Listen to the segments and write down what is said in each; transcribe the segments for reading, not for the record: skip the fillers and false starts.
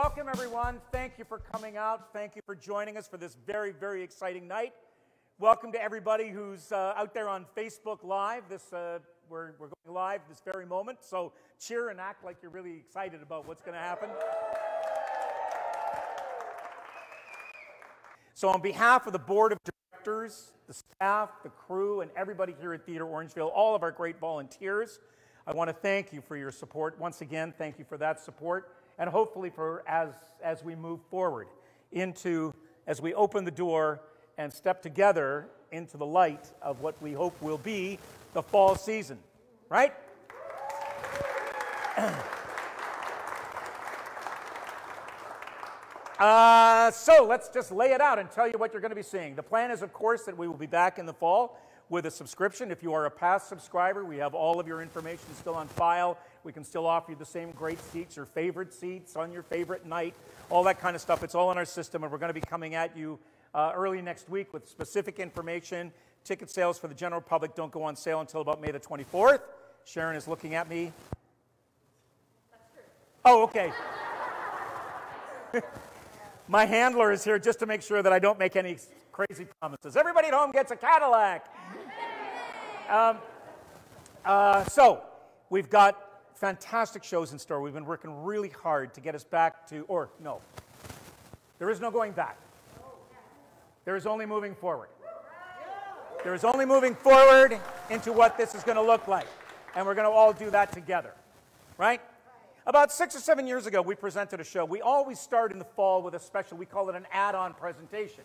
welcome everyone. Thank you for coming out. Thank you for joining us for this very, very exciting night. Welcome to everybody who's out there on Facebook Live. We're going live this very moment, so cheer and act like you're really excited about what's going to happen. So on behalf of the board of directors, the staff, the crew, and everybody here at Theatre Orangeville, all of our great volunteers, I want to thank you for your support. Once again, thank you for that support. And hopefully for as we move forward as we open the door and step together into the light of what we hope will be the fall season, right? So let's just lay it out and tell you what you're going to be seeing. The plan is, of course, that we will be back in the fall with a subscription. If you are a past subscriber, we have all of your information still on file. We can still offer you the same great seats, your favorite seats on your favorite night, all that kind of stuff. It's all in our system, and we're going to be coming at you early next week with specific information. Ticket sales for the general public don't go on sale until about May the 24th. Sharon is looking at me. That's true. Oh, okay. My handler is here just to make sure that I don't make any crazy promises. Everybody at home gets a Cadillac. So we've got fantastic shows in store. We've been working really hard to get us back to, or no, there is no going back. There is only moving forward. There is only moving forward into what this is going to look like. And we're going to all do that together, right? About 6 or 7 years ago, we presented a show. We always start in the fall with a special, we call it an add-on presentation.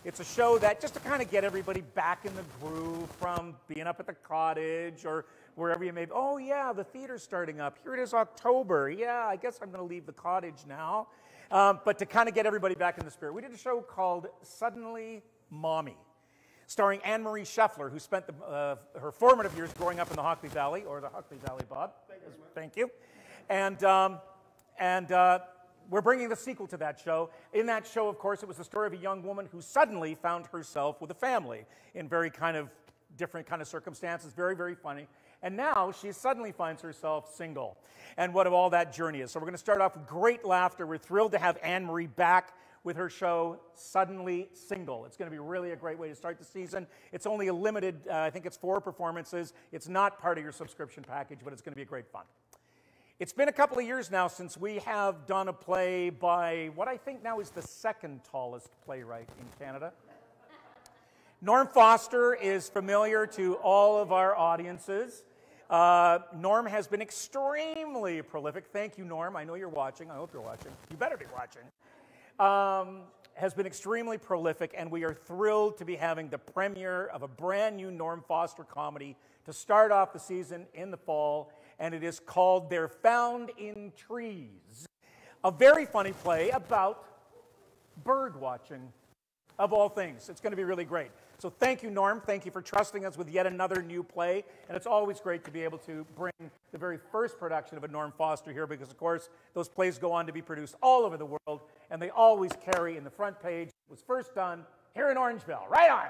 It's a show that just to kind of get everybody back in the groove from being up at the cottage or wherever you may be. Oh, yeah, the theater's starting up. Here it is, October. Yeah, I guess I'm going to leave the cottage now. But to kind of get everybody back in the spirit, we did a show called Suddenly Mommy, starring Anne-Marie Scheffler, who spent her formative years growing up in the Hockley Valley, or the Hockley Valley, Bob. Thank you. And we're bringing the sequel to that show. In that show, of course, it was the story of a young woman who suddenly found herself with a family in very kind of different kind of circumstances, very, very funny. And now she suddenly finds herself single. And what all that journey is. So we're going to start off with great laughter. We're thrilled to have Anne-Marie back with her show, Suddenly Single. It's going to be really a great way to start the season. It's only a limited, I think it's 4 performances. It's not part of your subscription package, but it's going to be a great fun. It's been a couple of years now since we have done a play by what I think now is the second tallest playwright in Canada. Norm Foster is familiar to all of our audiences. Norm has been extremely prolific. Thank you, Norm. I know you're watching. I hope you're watching. You better be watching. Has been extremely prolific, and we are thrilled to be having the premiere of a brand new Norm Foster comedy to start off the season in the fall, and it is called They're Found in Trees. A very funny play about bird watching, of all things. It's going to be really great. So thank you, Norm. Thank you for trusting us with yet another new play. And it's always great to be able to bring the very first production of a Norm Foster here because, of course, those plays go on to be produced all over the world, and they always carry in the front page, it was first done here in Orangeville. Right on!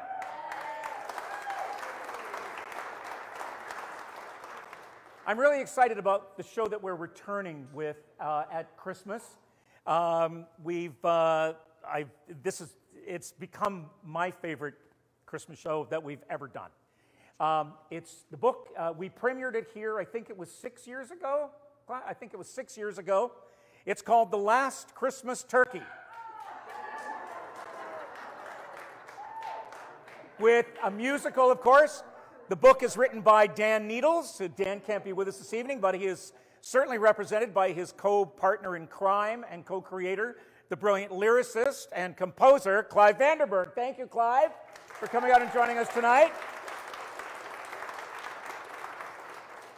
I'm really excited about the show that we're returning with at Christmas. It's become my favorite Christmas show that we've ever done. It's the book, we premiered it here, I think it was 6 years ago. I think it was 6 years ago. It's called The Last Christmas Turkey. With a musical, of course. The book is written by Dan Needles. So Dan can't be with us this evening, but he is certainly represented by his co-partner in crime and co-creator, the brilliant lyricist and composer, Clive Vanderburgh. Thank you, Clive, for coming out and joining us tonight.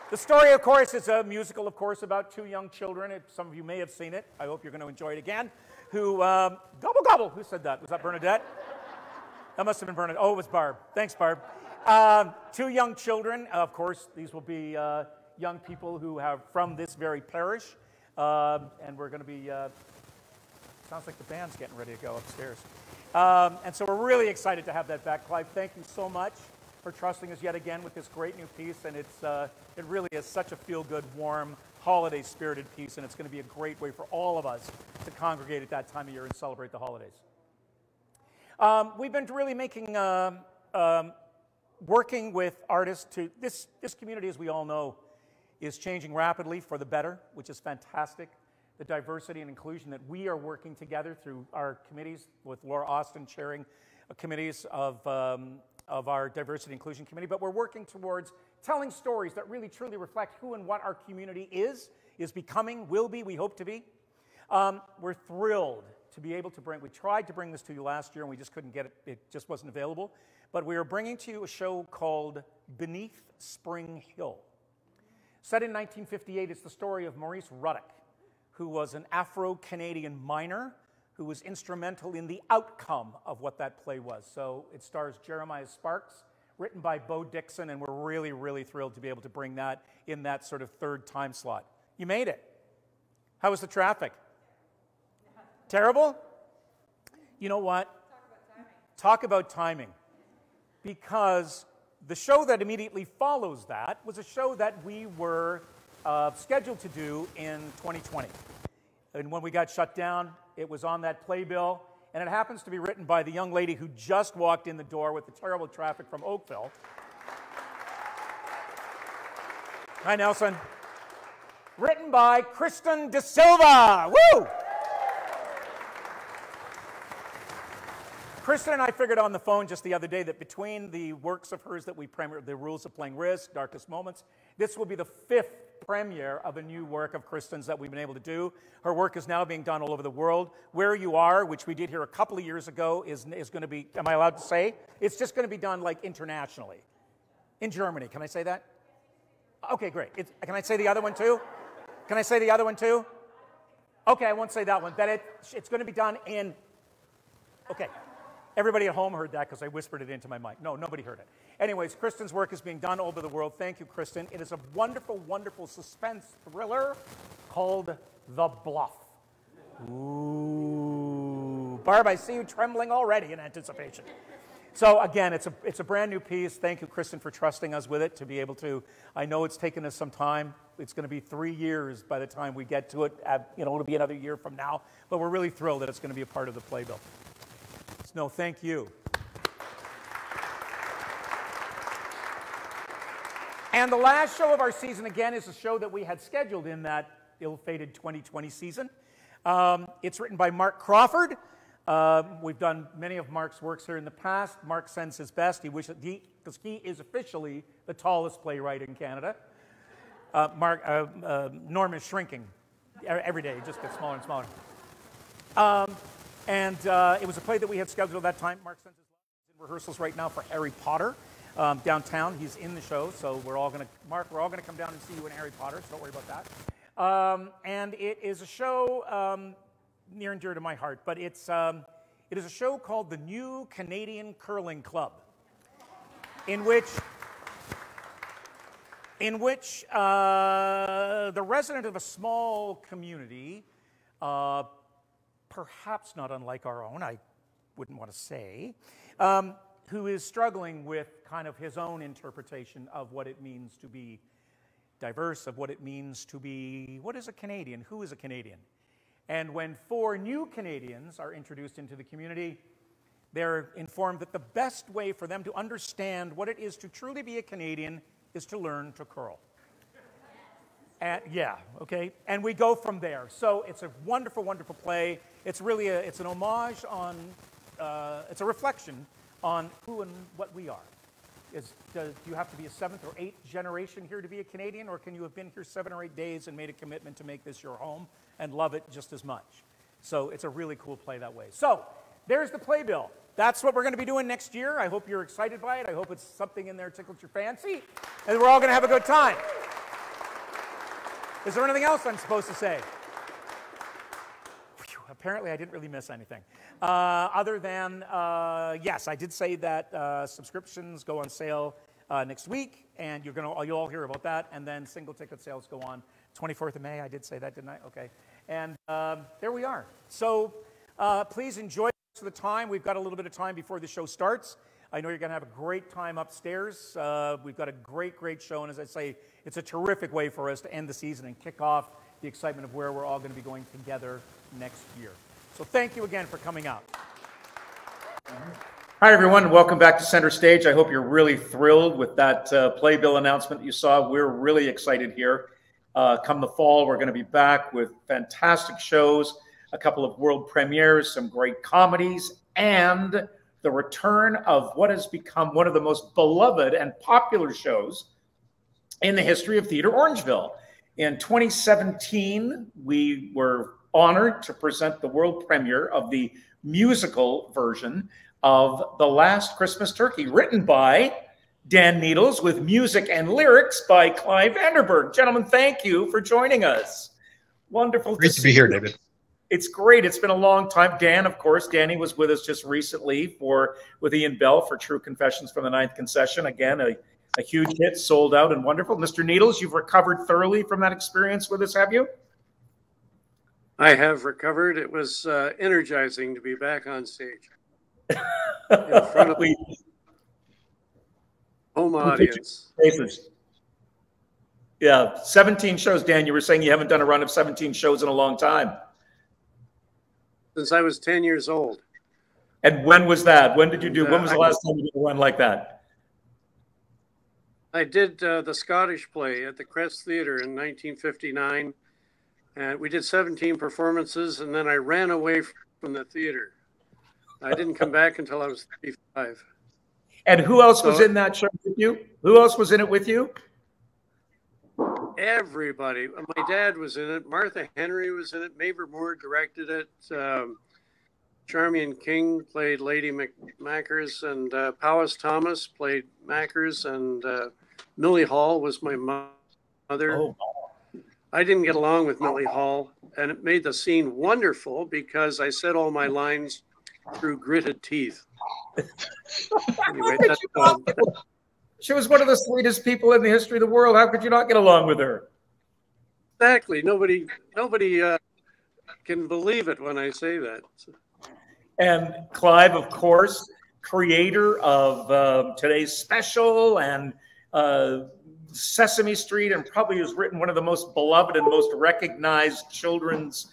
The story, of course, is a musical, of course, about 2 young children. Some of you may have seen it. I hope you're going to enjoy it again. Who, gobble, gobble. Who said that? Was that Bernadette? That must have been Bernadette. Oh, it was Barb. Thanks, Barb. 2 young children. Of course, these will be young people who have from this very parish. And we're going to be... sounds like the band's getting ready to go upstairs. And so we're really excited to have that back. Clive, thank you so much for trusting us yet again with this great new piece. And it really is such a feel-good, warm, holiday-spirited piece, and it's going to be a great way for all of us to congregate at that time of year and celebrate the holidays. We've been really making, working with artists to, this community, as we all know, is changing rapidly for the better, which is fantastic. The diversity and inclusion that we are working together through our committees, with Laura Austin chairing committees of our diversity and inclusion committee, but we're working towards telling stories that really truly reflect who and what our community is becoming, will be, we hope to be. We're thrilled to be able to bring, we tried to bring this to you last year and we just couldn't get it, it just wasn't available, but we are bringing to you a show called Beneath Spring Hill. Set in 1958, it's the story of Maurice Ruddock, who was an Afro-Canadian miner who was instrumental in the outcome of what that play was. So it stars Jeremiah Sparks, written by Bo Dixon, and we're really, really thrilled to be able to bring that in that sort of third time slot. You made it. How was the traffic? Terrible? You know what? Talk about timing. Because the show that immediately follows that was a show that we were scheduled to do in 2020. And when we got shut down, it was on that playbill, and it happens to be written by the young lady who just walked in the door with the terrible traffic from Oakville. Hi, Nelson. Written by Kristin Dasilva. Woo! Kristen and I figured on the phone just the other day that between the works of hers that we premiered, The Rules of Playing Risk, Darkest Moments, this will be the 5th premiere of a new work of Kristen's that we've been able to do. Her work is now being done all over the world. Where You Are, which we did here a couple of years ago, is going to be, am I allowed to say? It's just going to be done like internationally. In Germany, can I say that? Okay, great. Can I say the other one too? Can I say the other one too? Okay, I won't say that one. That it's going to be done in, okay. Everybody at home heard that because I whispered it into my mic. No, nobody heard it. Anyways, Kristen's work is being done all over the world. Thank you, Kristen. It is a wonderful, wonderful suspense thriller called The Bluff. Ooh. Barb, I see you trembling already in anticipation. So again, it's a brand new piece. Thank you, Kristen, for trusting us with it to be able to. I know it's taken us some time. It's going to be 3 years by the time we get to it. It'll be another year from now. But we're really thrilled that it's going to be a part of the playbill. No, thank you. And the last show of our season, again, is a show that we had scheduled in that ill-fated 2020 season. It's written by Mark Crawford. We've done many of Mark's works here in the past. Mark sends his best. He wishes, because he is officially the tallest playwright in Canada. Norm is shrinking every day. He just gets smaller and smaller. And it was a play that we had scheduled at that time. Mark sends his love. He's in rehearsals right now for Harry Potter downtown. He's in the show, so we're all going to come down and see you in Harry Potter, so don't worry about that. And it is a show near and dear to my heart, but it is a show called The New Canadian Curling Club, in which the resident of a small community, perhaps not unlike our own, I wouldn't want to say, who is struggling with kind of his own interpretation of what it means to be diverse, of what it means to be, what is a Canadian, who is a Canadian? And when 4 new Canadians are introduced into the community, they're informed that the best way for them to understand what it is to truly be a Canadian is to learn to curl. And, yeah, okay, and we go from there. So it's a wonderful, wonderful play. It's really it's an homage on, it's a reflection on who and what we are. Do you have to be a 7th or 8th generation here to be a Canadian, or can you have been here 7 or 8 days and made a commitment to make this your home and love it just as much? So it's a really cool play that way. So there's the playbill. That's what we're going to be doing next year. I hope you're excited by it. I hope it's something in there tickles your fancy, and we're all going to have a good time. Is there anything else I'm supposed to say? Whew, apparently, I didn't really miss anything. Other than, yes, I did say that subscriptions go on sale next week, and you'll all hear about that. And then single ticket sales go on 24th of May. I did say that, didn't I? Okay. And there we are. So please enjoy the rest of the time. We've got a little bit of time before the show starts. I know you're going to have a great time upstairs. We've got a great, great show, and as I say, it's a terrific way for us to end the season and kick off the excitement of where we're all going to be going together next year. So thank you again for coming out. Hi, everyone. Welcome back to Center Stage. I hope you're really thrilled with that playbill announcement you saw. We're really excited here. Come the fall, we're going to be back with fantastic shows, a couple of world premieres, some great comedies, and the return of what has become one of the most beloved and popular shows in the history of Theatre Orangeville. In 2017, we were honored to present the world premiere of the musical version of The Last Christmas Turkey, written by Dan Needles with music and lyrics by Clive Vanderburgh. Gentlemen, thank you for joining us. Wonderful Great to be here, David. It's great. It's been a long time. Dan, of course, Danny was with us just recently with Ian Bell for True Confessions from the Ninth Concession. Again, a huge hit, sold out and wonderful. Mr. Needles, you've recovered thoroughly from that experience with us, have you? I have recovered. It was energizing to be back on stage in front of a home audience. Yeah, 17 shows. Dan, you were saying you haven't done a run of 17 shows in a long time. Since I was 10 years old. And when was that? When did you do? When was the last time you did a run like that? I did the Scottish play at the Crest Theatre in 1959. And we did 17 performances, and then I ran away from the theater. I didn't come back until I was 35. And who else was in that show with you? Who else was in it with you? Everybody. My dad was in it. Martha Henry was in it. Mavor Moore directed it. Charmian King played Lady Mackers, and Powis Thomas played Mackers, and Millie Hall was my mother. Oh. I didn't get along with Millie Hall, and it made the scene wonderful because I said all my lines through gritted teeth. Anyway, she was one of the sweetest people in the history of the world. How could you not get along with her? Exactly. Nobody can believe it when I say that. And Clive, of course, creator of today's special and Sesame Street, and probably has written one of the most beloved and most recognized children's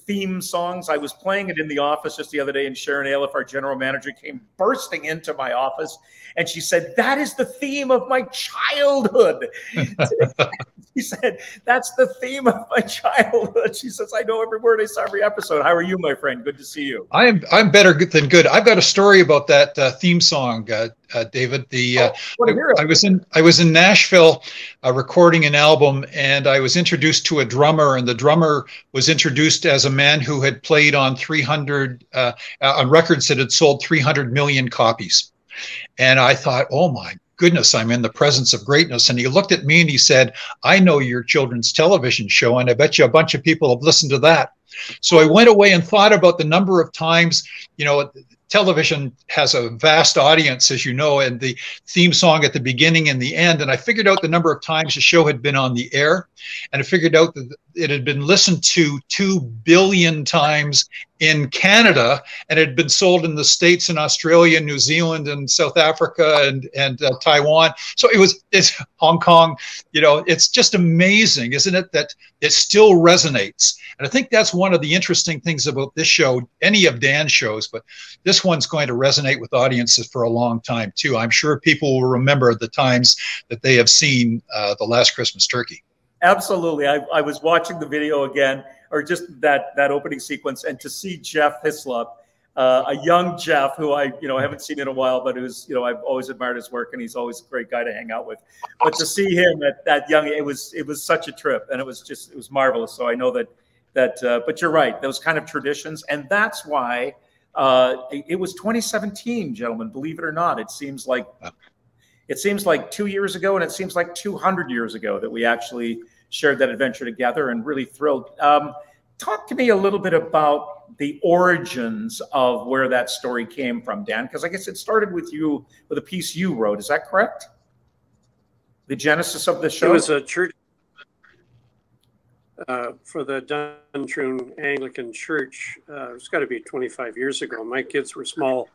theme songs. I was playing it in the office just the other day, and Sharon Ailiff, our general manager, came bursting into my office, and she said, "That is the theme of my childhood." She said, "That's the theme of my childhood." She says, "I know every word. I saw every episode." How are you, my friend? Good to see you. I'm better than good. I've got a story about that theme song, David. I was in Nashville recording an album, and I was introduced to a drummer, and the drummer was introduced as a man who had played on 300 on records that had sold 300 million copies. And I thought, oh my goodness, I'm in the presence of greatness. And he looked at me and he said, "I know your children's television show, and I bet you a bunch of people have listened to that." So I went away and thought about the number of times, television has a vast audience, as you know, and the theme song at the beginning and the end. And I figured out the number of times the show had been on the air, and I figured out that it had been listened to 2 billion times in Canada, and it had been sold in the States and Australia, New Zealand, and South Africa, and Taiwan. So it's Hong Kong. It's just amazing, isn't it, that it still resonates? And I think that's one of the interesting things about this show, any of Dan's shows, but this one's going to resonate with audiences for a long time too. I'm sure people will remember the times that they have seen The Last Christmas Turkey. Absolutely. I was watching the video again, or just that opening sequence, and to see Jeff Hislop, a young Jeff who I haven't seen in a while, but who's I've always admired his work, and he's always a great guy to hang out with. But to see him at that young, it was such a trip, and it was marvelous. So I know that but you're right, those kind of traditions, and that's why it was 2017, gentlemen. Believe it or not, it seems like 2 years ago, and it seems like 200 years ago that we actually shared that adventure together, and really thrilled. Talk to me a little bit about the origins of where that story came from, Dan, because I guess it started with a piece you wrote. Is that correct? The genesis of the show? It was a church for the Duntroon Anglican Church. It's got to be 25 years ago. My kids were small.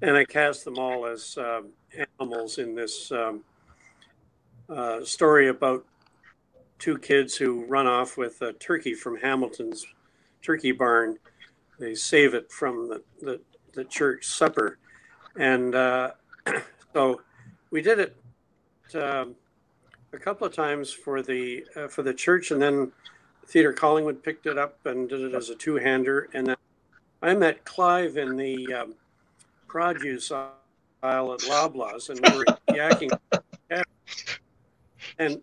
and I cast them all as animals in this story about two kids who run off with a turkey from Hamilton's turkey barn. They save it from the church supper. And so we did it a couple of times for the church, and then Theatre Collingwood picked it up and did it as a two-hander. And then I met Clive in the produce aisle at Loblaws, and we were yakking. And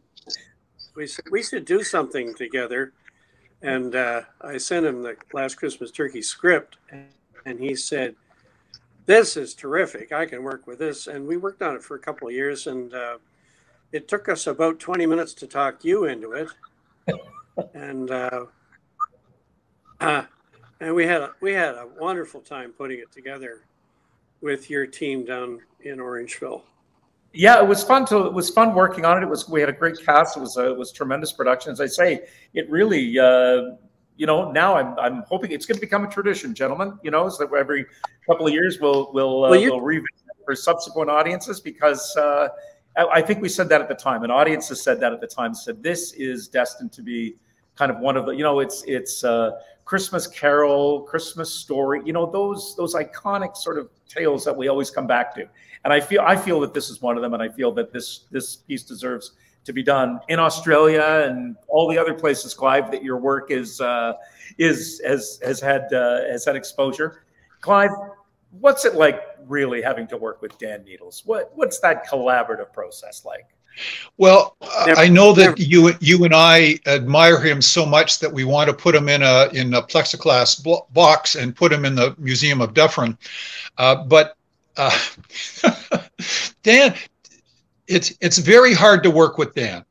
we said we should do something together. And I sent him the Last Christmas Turkey script, and he said, "This is terrific. I can work with this." And we worked on it for a couple of years, and it took us about 20 minutes to talk you into it. And we had a wonderful time putting it together with your team down in Orangeville. Yeah, it was fun working on it. We had a great cast. It was tremendous production. As I say, it really, now I'm hoping it's going to become a tradition, gentlemen. So every couple of years we'll revisit it for subsequent audiences, because I think we said that at the time, and audiences said that at the time. Said this is destined to be kind of one of the, it's Christmas Carol, Christmas Story, those iconic sort of tales that we always come back to. And I feel that this is one of them, and I feel that this piece deserves to be done in Australia and all the other places, Clive, that your work has had exposure. Clive, what's it like really having to work with Dan Needles? What's that collaborative process like? Well, I know that you and I admire him so much that we want to put him in a plexiglass box and put him in the Museum of Dufferin. But Dan, it's very hard to work with Dan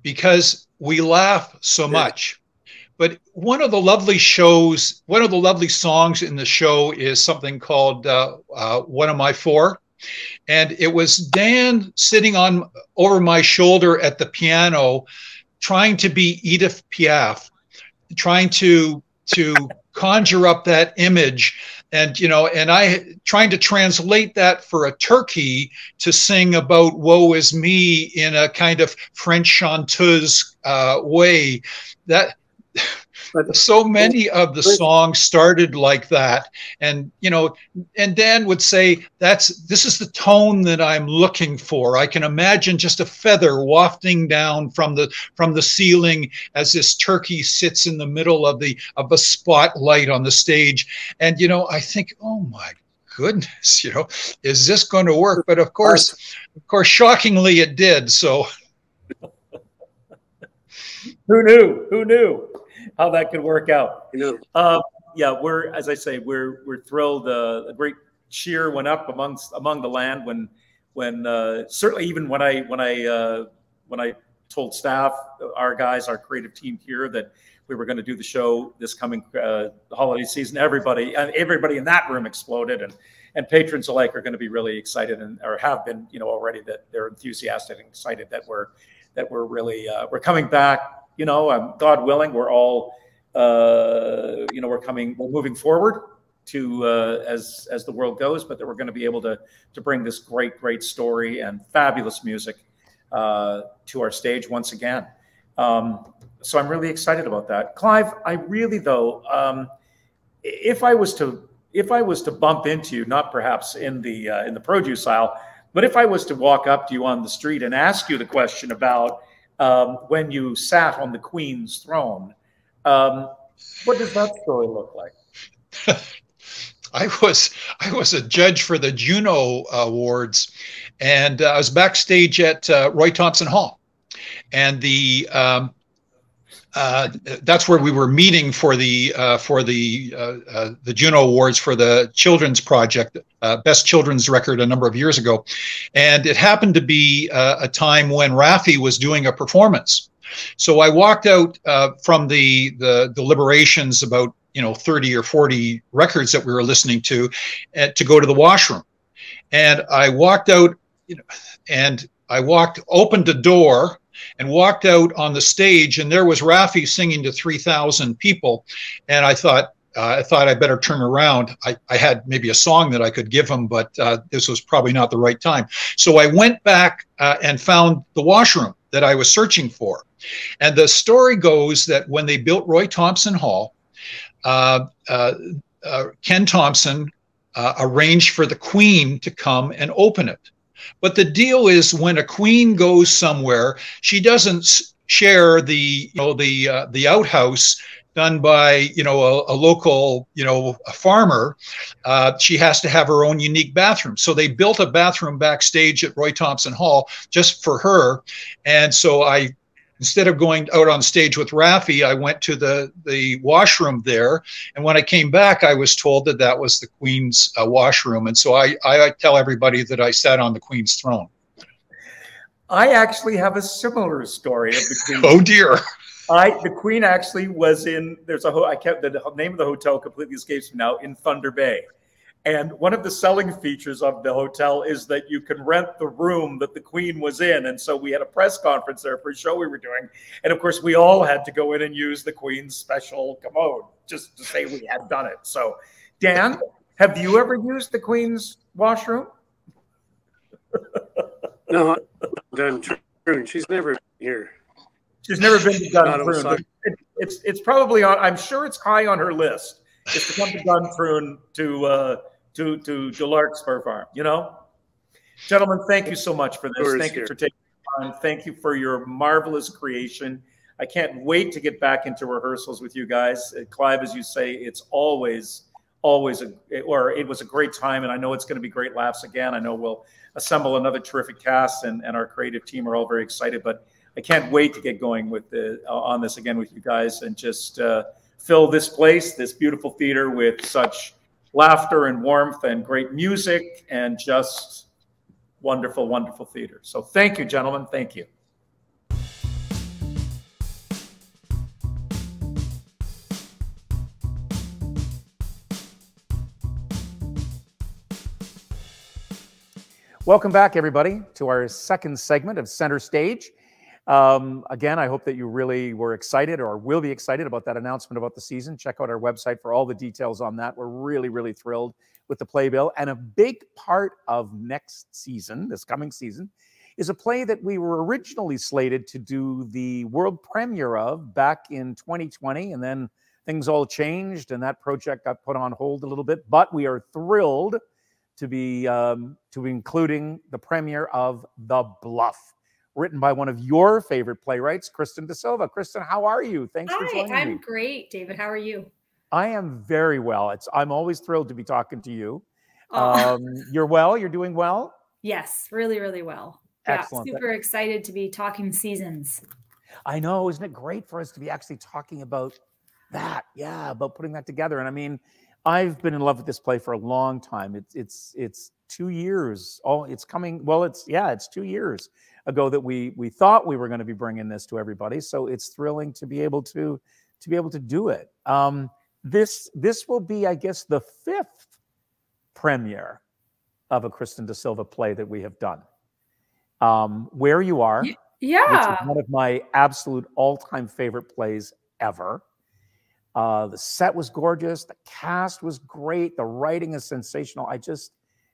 because we laugh so much. But one of the lovely songs in the show is something called "What Am I For?" And it was Dan sitting over my shoulder at the piano, trying to be Edith Piaf, trying to conjure up that image, and I trying to translate that for a turkey to sing about woe is me in a kind of French chanteuse way. So many of the songs started like that, and Dan would say, this is the tone that I'm looking for. I can imagine just a feather wafting down from the ceiling as this turkey sits in the middle of a spotlight on the stage. And I think, oh my goodness, is this going to work? But of course, shockingly, it did. So who knew how that could work out? Yeah, as I say, we're thrilled. A great cheer went up among the land when certainly even when I told staff, our guys, our creative team here, that we were going to do the show this coming holiday season. Everybody in that room exploded, and patrons alike are going to be really excited, or have been already, that they're enthusiastic and excited that we're really we're coming back. God willing, we're all, we're moving forward to as the world goes, but that we're going to be able to bring this great story and fabulous music to our stage once again. So I'm really excited about that, Clive. I really, though, if I was to bump into you, not perhaps in the produce aisle, but if I was to walk up to you on the street and ask you the question about when you sat on the Queen's throne, what does that story look like? I was a judge for the Juno Awards, and I was backstage at Roy Thompson Hall, and that's where we were meeting for the Juno Awards for the Children's Project, Best Children's Record a number of years ago. And it happened to be a time when Raffi was doing a performance. So I walked out from the deliberations about 30 or 40 records that we were listening to go to the washroom. And I walked out, opened the door and walked out on the stage, and there was Raffi singing to 3,000 people. And I thought, I thought I better turn around. I had maybe a song that I could give him, but this was probably not the right time. So I went back and found the washroom that I was searching for. And the story goes that when they built Roy Thompson Hall, Ken Thompson arranged for the Queen to come and open it. But the deal is, when a queen goes somewhere, she doesn't share the outhouse done by a local a farmer. She has to have her own unique bathroom. So they built a bathroom backstage at Roy Thompson Hall just for her. And so instead of going out on stage with Raffi, I went to the washroom there. And when I came back, I was told that that was the Queen's washroom. And so I tell everybody that I sat on the Queen's throne. I actually have a similar story. Oh dear. The Queen actually was in, I kept the name of the hotel completely escapes me now, in Thunder Bay. And one of the selling features of the hotel is that you can rent the room that the Queen was in. And so we had a press conference there for a show we were doing. And of course, we all had to go in and use the Queen's special commode just to say we had done it. So, Dan, have you ever used the Queen's washroom? No, Duntroon. She's never here. She's never been to Duntroon. It's probably on. I'm sure it's high on her list. Is to come to Duntroon to Larkspur Farm. Gentlemen, thank you so much for this. Thank you for taking the time. Thank you for your marvelous creation. I can't wait to get back into rehearsals with you guys. Clive, as you say, it's always it was a great time, and I know it's going to be great laughs again. I know we'll assemble another terrific cast, and our creative team are all very excited. But I can't wait to get going with on this again with you guys, and just fill this place, this beautiful theater, with such laughter and warmth and great music and just wonderful, wonderful theater. So thank you, gentlemen. Thank you. Welcome back, everybody, to our second segment of Center Stage. Again, I hope that you really were excited or will be excited about that announcement about the season. Check out our website for all the details on that. We're really, really thrilled with the playbill. And a big part of next season, this coming season, is a play that we were originally slated to do the world premiere of back in 2020. And then things all changed and that project got put on hold a little bit. But we are thrilled to be including the premiere of The Bluff, written by one of your favorite playwrights, Kristin Dasilva. Kristen, how are you? Thanks for joining me. I'm great, David. How are you? I am very well. I'm always thrilled to be talking to you. You're well? You're doing well? Yes, really, really well. Excellent. Yeah, super excited to be talking seasons. I know. Isn't it great for us to be actually talking about that? Yeah, about putting that together. And I mean, I've been in love with this play for a long time. It's 2 years. Oh, it's coming. Well, it's 2 years ago that we thought we were going to be bringing this to everybody. So it's thrilling to be able to do it. This will be, I guess, the 5th premiere of a Kristin Dasilva play that we have done. Where You Are, yeah, which is one of my absolute all-time favorite plays ever. The set was gorgeous. The cast was great. The writing is sensational.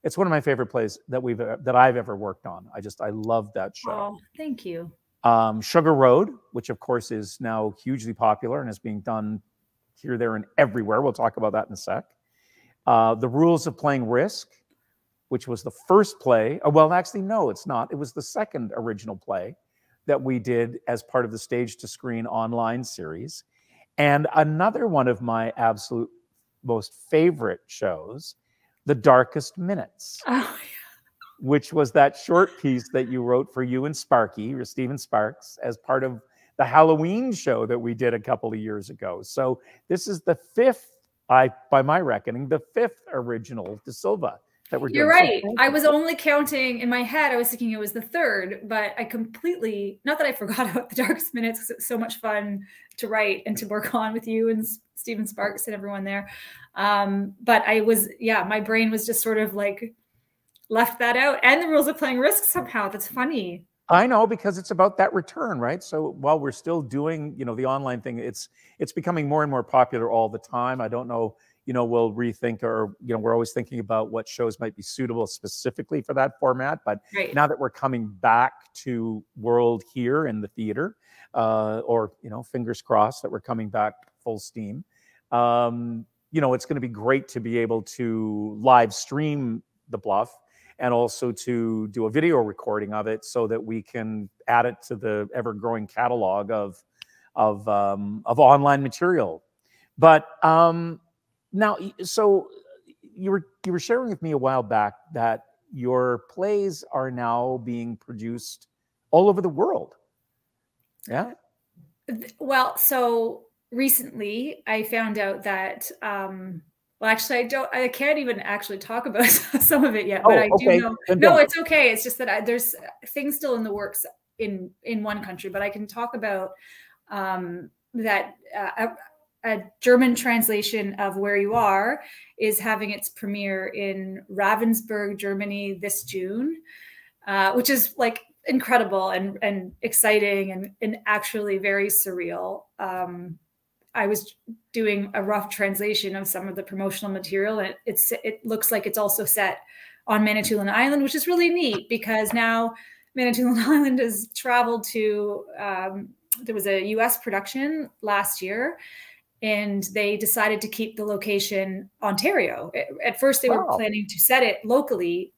It's one of my favorite plays that I've ever worked on. I love that show. Oh, thank you. Sugar Road, which of course is now hugely popular and is being done here, there, and everywhere. We'll talk about that in a sec. The Rules of Playing Risk, which was the first play. Well, actually, no, it's not. It was the second original play that we did as part of the Stage to Screen online series. And another one of my absolute most favorite shows, The Darkest Minutes, which was that short piece that you wrote for you and Sparky, or Stephen Sparks, as part of the Halloween show that we did a couple of years ago. So this is the 5th, by my reckoning, the 5th original Dasilva that we're doing. You're right. I was only counting in my head. I was thinking it was the 3rd, but I completely, not that I forgot about The Darkest Minutes, because it's so much fun to write and to work on with you and Stephen Sparks and everyone there. But my brain was just sort of like left that out. And The Rules of Playing Risk somehow. That's funny. I know, because it's about that return, right? So while we're still doing, you know, the online thing, it's becoming more and more popular all the time. I don't know, you know, we'll rethink, or, you know, we're always thinking about what shows might be suitable specifically for that format. But now that we're coming back to world here in the theater, or, you know, fingers crossed that we're coming back full steam, you know, it's going to be great to be able to live stream the Bluff, and also to do a video recording of it so that we can add it to the ever-growing catalog of online material. But now, so you were sharing with me a while back that your plays are now being produced all over the world. Yeah. Well, so recently I found out that well, actually, I can't even actually talk about some of it yet, but I do know. No, it's okay. It's just that there's things still in the works in one country, but I can talk about that a German translation of Where You Are is having its premiere in Ravensburg, Germany this June, which is like incredible and exciting and actually very surreal. I was doing a rough translation of some of the promotional material, and it looks like it's also set on Manitoulin Island, which is really neat because now Manitoulin Island has traveled to, there was a US production last year, and they decided to keep the location Ontario. At first they were planning to set it locally,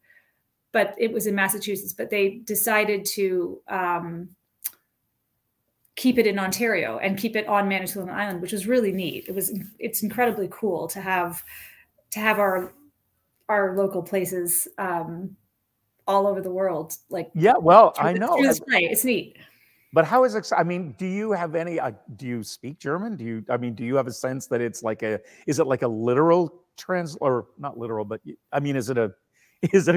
but it was in Massachusetts, but they decided to keep it in Ontario and keep it on Manitoulin Island, which was really neat. It's incredibly cool to have our local places all over the world. Like, yeah, well, I know it's neat. But how is it? I mean, do you have any? Do you speak German? Do you have a sense that it's like is it like a literal or not literal, but I mean, is it a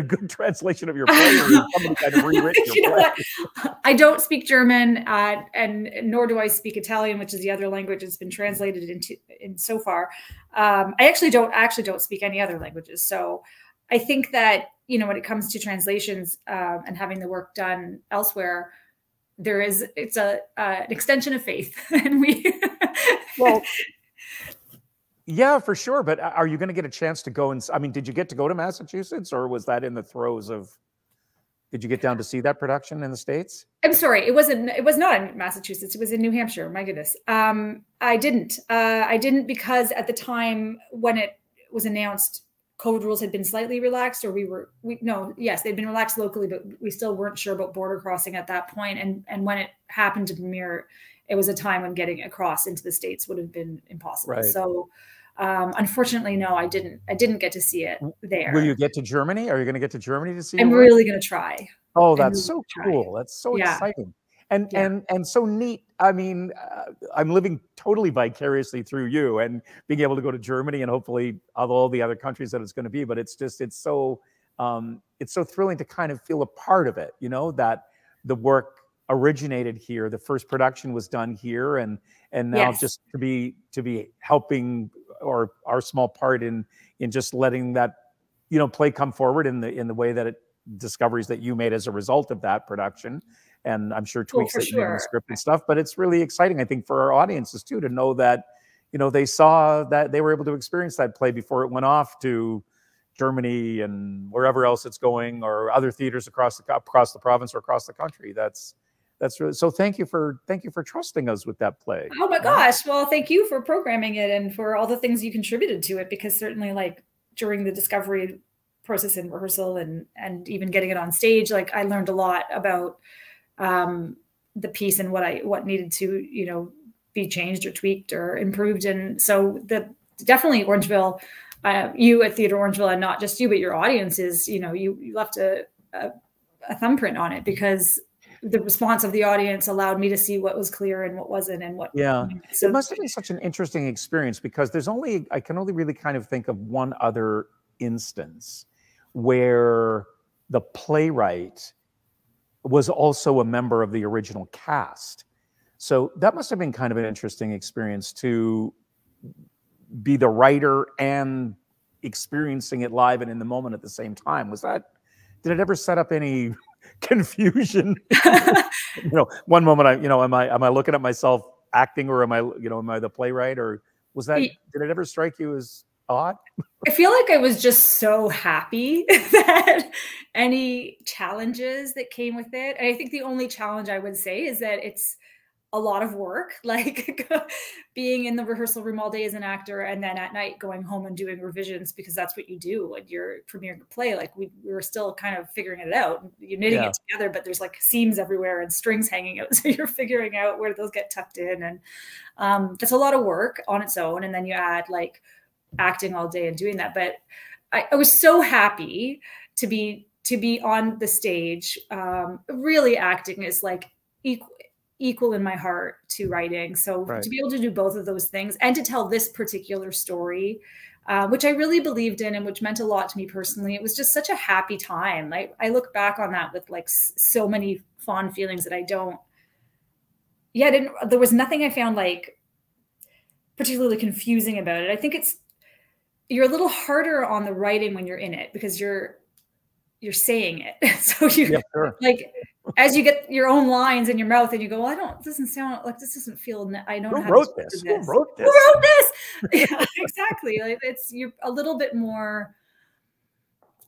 good translation of your play, or is somebody kind of rewritten your play? I don't speak German, and nor do I speak Italian, which is the other language it's been translated in so far. I actually don't speak any other languages. So I think that, you know, when it comes to translations and having the work done elsewhere, it's an extension of faith, and well. Yeah, for sure. But are you going to get a chance to go and, I mean, did you get to go to Massachusetts, or was that in the throes of, did you get down to see that production in the States? I'm sorry. It was not in Massachusetts. It was in New Hampshire. My goodness. I didn't because at the time when it was announced, COVID rules had been slightly relaxed, or they'd been relaxed locally, but we still weren't sure about border crossing at that point. And when it happened to premiere, it was a time when getting across into the States would have been impossible. Right. So unfortunately, no, I didn't get to see it there. Will you get to Germany? Are you going to get to Germany to see it? I'm really going to try. Oh, that's so cool. That's so exciting. And so neat. I mean, I'm living totally vicariously through you and being able to go to Germany and hopefully of all the other countries that it's going to be. But it's so thrilling to kind of feel a part of it, you know, that the work originated here. The first production was done here, and now just to be helping, or our small part in just letting that, you know, play come forward in the way that discoveries that you made as a result of that production. And I'm sure tweaks that you made in the script and stuff. But it's really exciting, I think, for our audiences too, to know that, you know, they saw that, they were able to experience that play before it went off to Germany and wherever else it's going, or other theaters across the province or across the country. That's really, so thank you for trusting us with that play. Oh my gosh. Well, thank you for programming it and for all the things you contributed to it, because certainly, like, during the discovery process and rehearsal and even getting it on stage, like, I learned a lot about the piece and what needed to, you know, be changed or tweaked or improved. And so definitely Orangeville, you at Theatre Orangeville, and not just you, but your audience is, you know, you left a thumbprint on it, because the response of the audience allowed me to see what was clear and what wasn't, and what. Yeah, so it must have been such an interesting experience, because I can only really kind of think of one other instance where the playwright was also a member of the original cast. So that must have been kind of an interesting experience to be the writer and experiencing it live and in the moment at the same time. did it ever set up any confusion? You know, one moment am I looking at myself acting, or am I the playwright, or was that, did it ever strike you as odd? I feel like I was just so happy that any challenges that came with it. And I think the only challenge I would say is that it's a lot of work, like being in the rehearsal room all day as an actor, and then at night going home and doing revisions, because that's what you do when you're premiering a play. Like we were still kind of figuring it out. You're knitting it together, but there's like seams everywhere and strings hanging out. So you're figuring out where those get tucked in. And that's a lot of work on its own. And then you add like acting all day and doing that. But I was so happy to be on the stage. Really acting is like equal in my heart to writing. So to be able to do both of those things and to tell this particular story, which I really believed in and which meant a lot to me personally, it was just such a happy time. I look back on that with like so many fond feelings that there was nothing I found like particularly confusing about it. I think you're a little harder on the writing when you're in it, because you're saying it. So like, as you get your own lines in your mouth and you go, well, this doesn't feel, I don't know how to do this. Who wrote this? Yeah, exactly. Like you're a little bit more,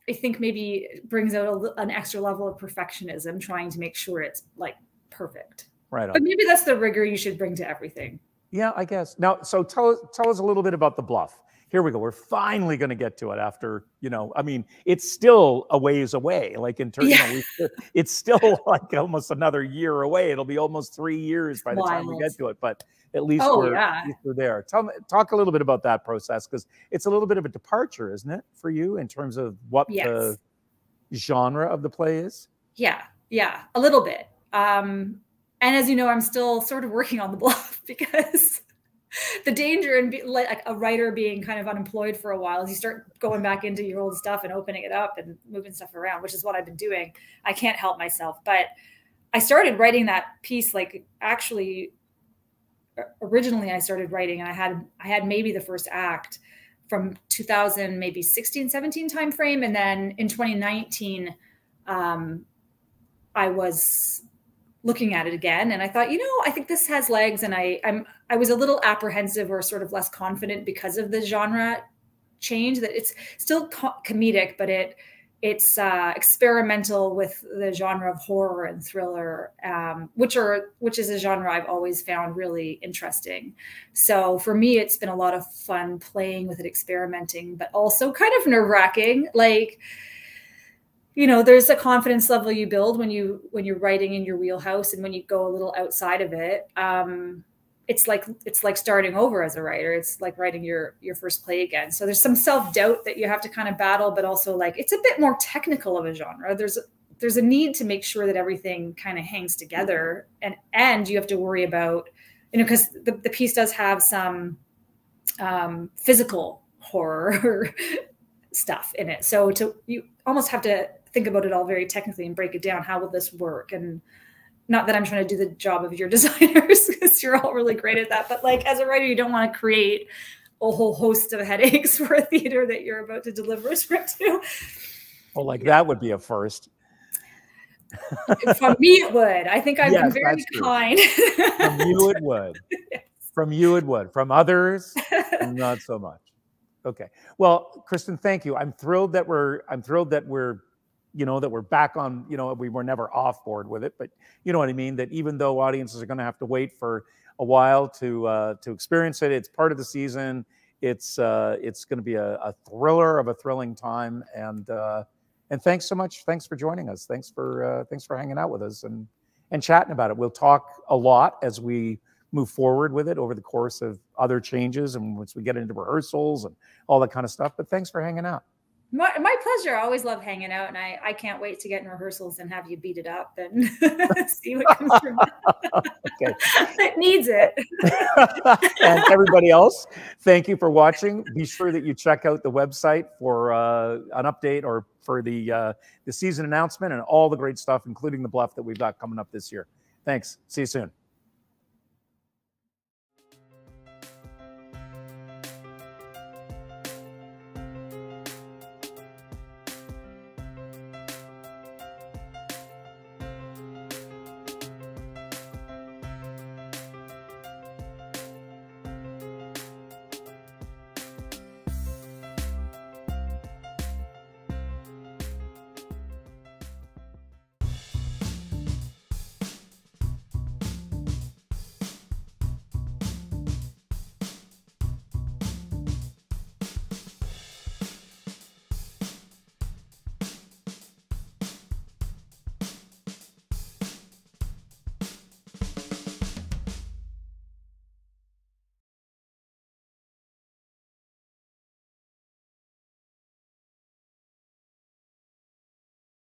I think maybe it brings out an extra level of perfectionism, trying to make sure it's like perfect. Right on. But maybe that's the rigor you should bring to everything. Yeah, I guess. Now, so tell us a little bit about the Bluff. Here we go. We're finally going to get to it after, I mean, it's still a ways away. Like in terms, it's still like almost another year away. It'll be almost 3 years by the time we get to it. But at least we're there. Talk a little bit about that process, because it's a little bit of a departure, isn't it, for you in terms of what the genre of the play is? Yeah, a little bit. And as you know, I'm still sort of working on the Bluff, because the danger in like a writer being kind of unemployed for a while is you start going back into your old stuff and opening it up and moving stuff around, which is what I've been doing. I can't help myself. But I started writing that piece, like actually originally I started writing, and I had maybe the first act from 2000, maybe 16, 17 timeframe. And then in 2019, I was looking at it again, and I thought, I think this has legs. And I was a little apprehensive or sort of less confident because of the genre change, that it's still comedic, but it's experimental with the genre of horror and thriller, which is a genre I've always found really interesting. So for me, it's been a lot of fun playing with it, experimenting, but also kind of nerve-wracking. Like, there's a confidence level you build when you're writing in your wheelhouse, and when you go a little outside of it, it's like starting over as a writer. It's like writing your first play again. So there's some self-doubt that you have to kind of battle, but also like it's a bit more technical of a genre. There's a need to make sure that everything kind of hangs together, and you have to worry about, because the piece does have some physical horror stuff in it. So you almost have to think about it all very technically and break it down. How will this work? And not that I'm trying to do the job of your designers, because you're all really great at that. But like as a writer, you don't want to create a whole host of headaches for a theater that you're about to deliver a script to. Well, like that would be a first. From me, it would. I think I've been very kind. From you, it would. Yes. From you, it would. From others, not so much. Okay. Well, Kristen, thank you. I'm thrilled that we're back on, we were never off board with it, but you know what I mean? That even though audiences are going to have to wait for a while to experience it, it's part of the season. It's going to be a thriller of a thrilling time. And thanks so much. Thanks for joining us. Thanks for hanging out with us and chatting about it. We'll talk a lot as we move forward with it over the course of other changes, and once we get into rehearsals and all that kind of stuff. But thanks for hanging out. My pleasure. I always love hanging out, and I can't wait to get in rehearsals and have you beat it up and see what comes from it. Okay. It needs it. And everybody else, thank you for watching. Be sure that you check out the website for an update or for the season announcement and all the great stuff, including the Bluff that we've got coming up this year. Thanks. See you soon.